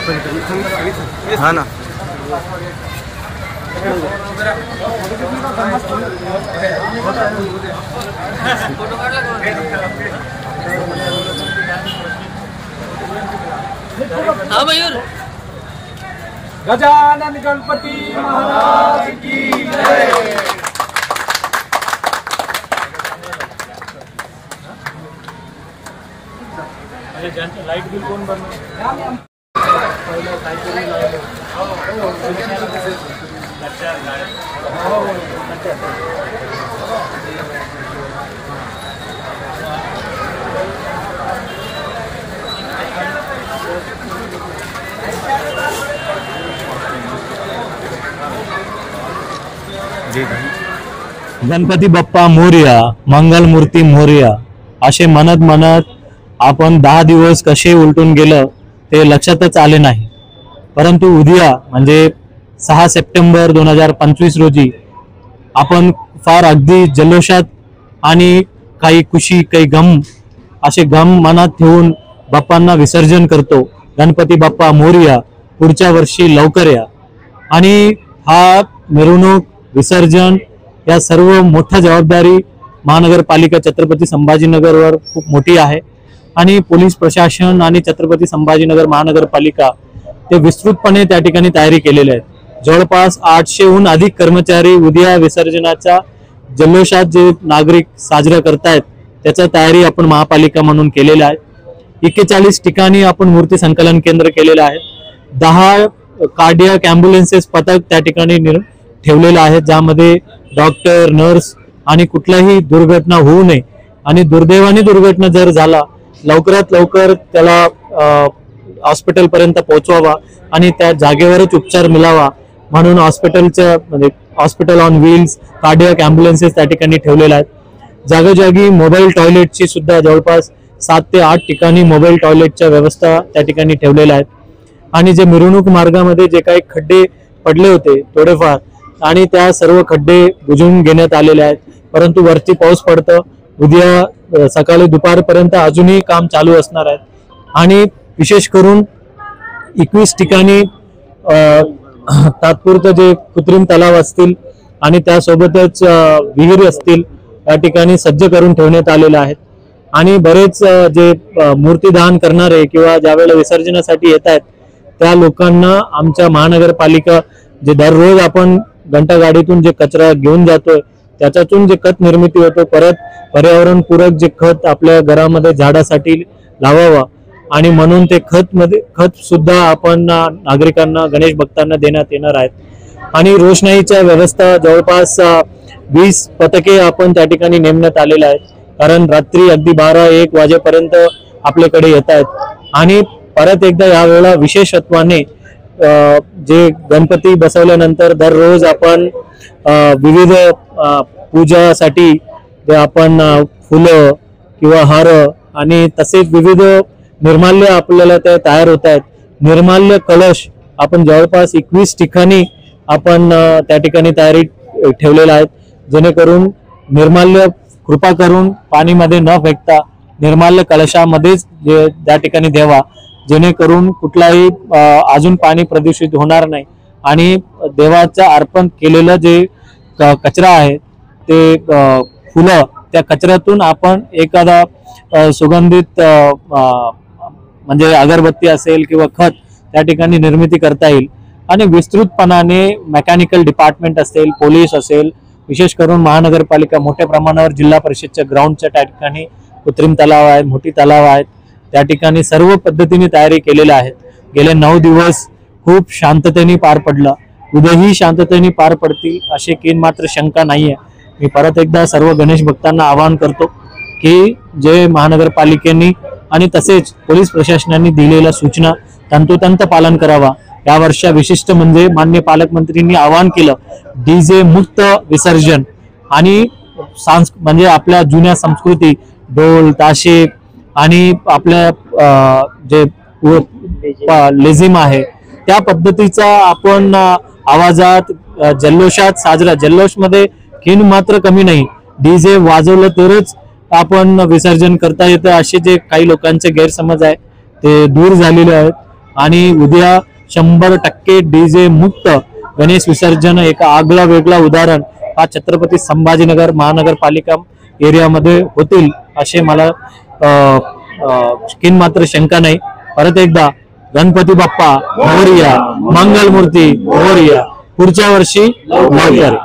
हाँ ना हाँ मयूर। गजानन गणपति महाराज की जय। लाइट बिल कौन बनवा? गणपती बाप्पा मोरया, मंगलमूर्ती मोरया असे म्हणत म्हणत आपण 10 दिवस कसे उलटून गेलं ते लक्षातच आले नाही। परंतु उद्या म्हणजे 6 सप्टेंबर 2025 रोजी आपण फार अगदी जल्लोषात आणि काही खुशी काही गम असे गम मनात ठेवून बाप्पांना विसर्जन करतो। गणपती बाप्पा मोरया, पुढच्या वर्षी लवकर या। आणि हा मिरवणूक विसर्जन या सर्व मोठी जबाबदारी महानगरपालिका छत्रपती संभाजीनगरवर खूप मोठी आहे आणि पोलीस प्रशासन आणि छत्रपती संभाजीनगर महानगरपालिका ते विस्तृतपणे त्या ठिकाणी तयारी केलेली आहे। जवळपास 800हून अधिक कर्मचारी उद्या विसर्जनाच्या जल्लोषात जे नागरिक साजरा करतायत त्याची तयारी आपण महापालिका म्हणून केलेली आहे। 41 ठिकाणी आपण मूर्ती संकलन केंद्र केलेले आहे। 10 कार्डियक ॲम्ब्युलन्सेस पथक त्या ठिकाणी ठेवलेले आहेत, ज्यामध्ये डॉक्टर, नर्स आणि कुठलाही दुर्घटना होऊ नये आणि दुर्दैवाने दुर्घटना जर झाला लवकरात लवकर त्याला हॉस्पिटल पर्यंत पोहोचवावा आणि त्या जागेवरच उपचार मिळावा म्हणून हॉस्पिटलच्या म्हणजे hospital on wheels cardiac ambulances त्या ठिकाणी ठेवलेले आहेत। जागोजागी मोबाईल टॉयलेटची सुद्धा जवळपास 7 ते 8 ठिकाणी मोबाईल टॉयलेटच्या व्यवस्था त्या ठिकाणी ठेवलेल्या आहेत। आणि जे मिरवणूक मार्गामध्ये जे काही खड्डे पडले होते थोडेफार आणि त्या सर्व खड्डे बुजवून घेण्यात आलेले आहेत, परंतु वरती पाऊस पडतं, उद्या सकाळी दुपारपर्यंत अजूनही काम चालू असणार आहे। आणि विशेष करून 21 ठिकाणी तात्पुरतं जे कृत्रिम तलाव असतील आणि त्यासोबतच विहीर असतील या ठिकाणी सज्ज करून ठेवण्यात आलेले आहेत। आणि बरेच जे मूर्तीदान करणारे किंवा ज्यावेळेला विसर्जनासाठी येत आहेत त्या लोकांना आमच्या महानगरपालिका जे दररोज आपण घंटागाडीतून जे कचरा घेऊन जातोय त्याच्यातून जे खत निर्मिती होतो परत पर्यावरणपूरक जे खत आपल्या घरामध्ये झाडासाठी लावावा आणि म्हणून ते खत सुद्धा आपण नागरिकांना गणेश भक्तांना देण्यात येणार आहेत। आणि रोषणाईच्या व्यवस्था जवळपास 20 पथके आपण त्या ठिकाणी नेमण्यात आलेले आहेत, कारण रात्री अगदी 12-1 वाजेपर्यंत आपल्याकडे येत आहेत। आणि परत एकदा यावेळेला विशेषत्वाने जे गणपती बसवल्यानंतर दररोज आपण विविध पूजासाठी आपण फुलं किंवा हार आणि तसेच विविध निर्माल्य आपल्याला ते तयार होत आहेत। निर्माल्य कलश आपण जवळपास 21 ठिकाणी आपण त्या ठिकाणी तयारी ठेवलेला आहे, जेणेकरून निर्माल्य कृपा करून पाणीमध्ये न फेकता निर्माल्य कलशामध्येच त्या ठिकाणी द्यावा, जेणेकरून कुठलाही अजून पाणी प्रदूषित होणार नाही। आणि देवाचा अर्पण केलेलं जे कचरा आहे ते फुलं त्या कचऱ्यातून आपण एखादा सुगंधित म्हणजे अगरबत्ती असेल किंवा खत त्या ठिकाणी निर्मिती करता येईल। आणि विस्तृतपणाने मेकॅनिकल डिपार्टमेंट असेल, पोलीस असेल, विशेष करून महानगरपालिका मोठ्या प्रमाणावर जिल्हा परिषदच्या ग्राउंडच्या त्या ठिकाणी कृत्रिम तलाव आहेत, मोठी तलाव आहेत, त्या ठिकाणी सर्व पद्धतीने तयारी केलेल्या आहेत। गेले 9 दिवस खूप शांततेने पार पडला, उद्याही शांततेने पार पडतील अशी किंचित मात्र शंका नाहीये। मी परत एकदा सर्व गणेश भक्तांना आवाहन करतो की जे महानगरपालिकेने आणि तसेच पोलीस प्रशासनाने दिलेल्या सूचना तंतोतंत पालन करावा। या वर्षा विशिष्ट म्हणजे माननीय पालकमंत्रींनी आवाहन केलं डीजे मुक्त विसर्जन आणि म्हणजे आपल्या जुन्या संस्कृती ढोल ताशे आणि आपल्या जे लेझिम आहे त्या पद्धतीचा आपण आवाजात जल्लोषात साजरा, जल्लोषमध्ये किंचित मात्र कमी नाही, डीजे वाजवलं तरच आपण विसर्जन करता येतं असे जे काही लोकांचे गैरसमज आहे ते दूर झालेले आहेत। आणि उद्या 100% डीजे मुक्त गणेश विसर्जन एक आगळा वेगळा उदाहरण हा छत्रपती संभाजीनगर महानगरपालिका एरियामध्ये होतील असे मला मात्र शंका नाही. परत एकदा गणपती बाप्पा मोरया, मंगलमूर्ती मोरया, पुढच्या वर्षी लवकर.